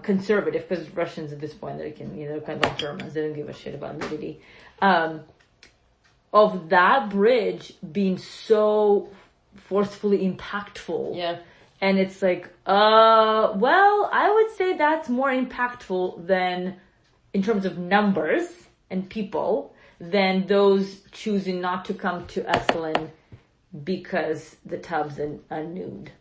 conservative, because Russians at this point, they can, kind of like Germans, they don't give a shit about nudity. Of that bridge being so forcefully impactful. Yeah. And it's like, well, I would say that's more impactful than, in terms of numbers and people, than those choosing not to come to Esalen because the tubs are nude.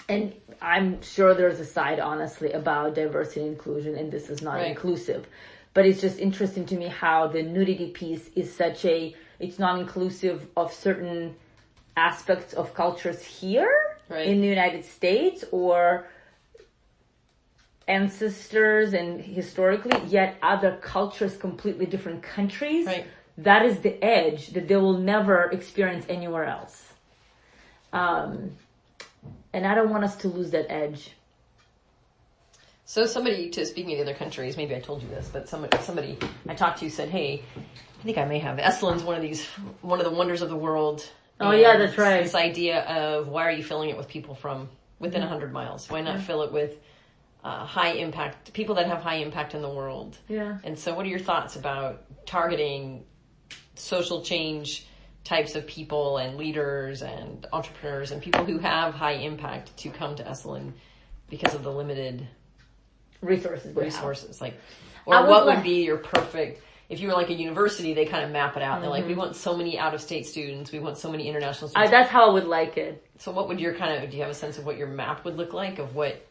And I'm sure there's a side, honestly, about diversity and inclusion, and this is not inclusive. But it's just interesting to me how the nudity piece is it's not inclusive of certain aspects of cultures here in the United States or ancestors and historically, yet other cultures, completely different countries. Right. That is the edge that they will never experience anywhere else. And I don't want us to lose that edge. So speaking of the other countries, maybe I told you this, but somebody I talked to said, hey, I think I may have. Esselen's one of the wonders of the world. Oh, yeah, that's right. This idea of why are you filling it with people from within 100 miles? Why not fill it with high impact, people that have high impact in the world? Yeah. And so what are your thoughts about targeting social change types of people and leaders and entrepreneurs and people who have high impact to come to Esalen because of the limited resources? What would be your perfect... If you were like a university, they kind of map it out. They're like, we want so many out-of-state students. We want so many international students. That's how I would like it. So what would do you have a sense of what your map would look like of what?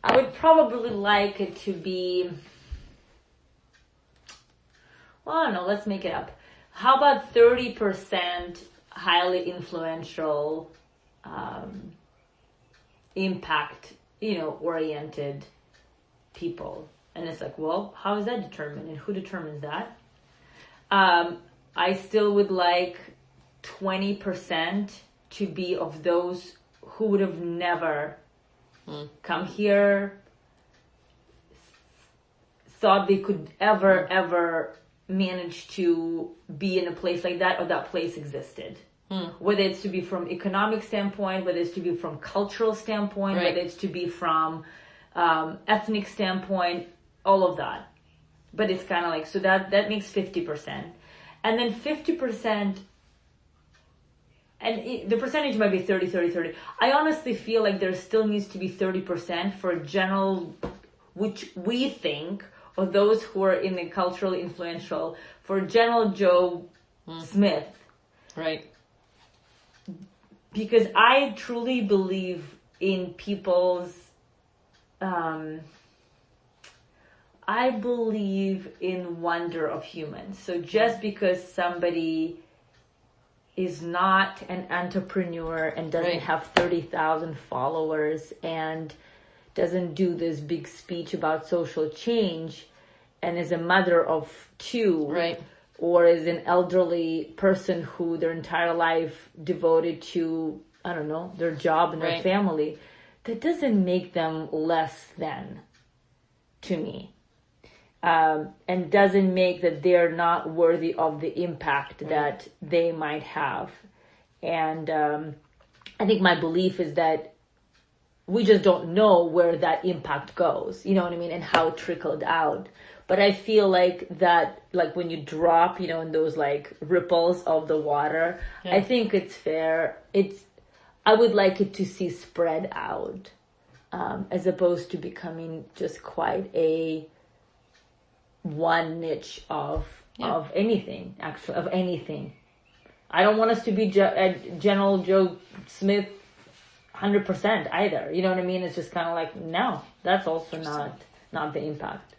I would probably like it to be, well, I don't know, let's make it up. How about 30% highly influential, impact, oriented people? And it's like, well, how is that determined? And who determines that? I still would like 20% to be of those who would have never come here, thought they could ever manage to be in a place like that, or that place existed. Whether it's to be from economic standpoint, whether it's to be from cultural standpoint, whether it's to be from ethnic standpoint, all of that. But it's kind of like, so that makes 50%. And then 50%, and the percentage might be 30. I honestly feel like there still needs to be 30% for general, which we think, or those who are in the culturally influential, for General Joe Smith. Right. Because I truly believe in people's, I believe in wonder of humans. So just because somebody is not an entrepreneur and doesn't have 30,000 followers and doesn't do this big speech about social change and is a mother of two, or is an elderly person who their entire life devoted to, I don't know, their job and their family, that doesn't make them less than, to me. And doesn't make that they're not worthy of the impact that they might have. And I think my belief is that we just don't know where that impact goes, you know what I mean, and how it trickled out. But I feel like that, like when you drop, in those like ripples of the water, I think it's fair. I would like it to see spread out, as opposed to becoming just quite a one niche of anything, actually, of anything. I don't want us to be General Joe Smith 100% either. You know what I mean? It's just kind of like, no, that's also not the impact.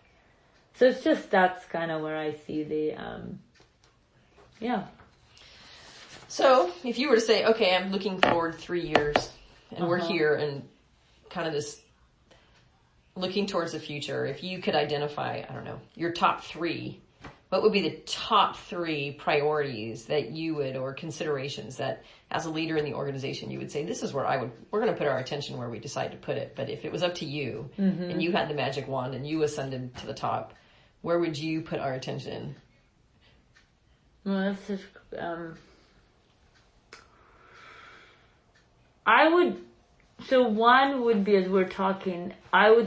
So it's just, that's kind of where I see the, So if you were to say, okay, I'm looking forward 3 years and we're here and kind of this looking towards the future, if you could identify, I don't know, your top three, what would be the top three priorities that you would, or considerations that as a leader in the organization, you would say, this is where we're going to put our attention where we decide to put it. But if it was up to you and you had the magic wand and you ascended to the top, where would you put our attention? Well, that's such, so one would be, as we're talking, I would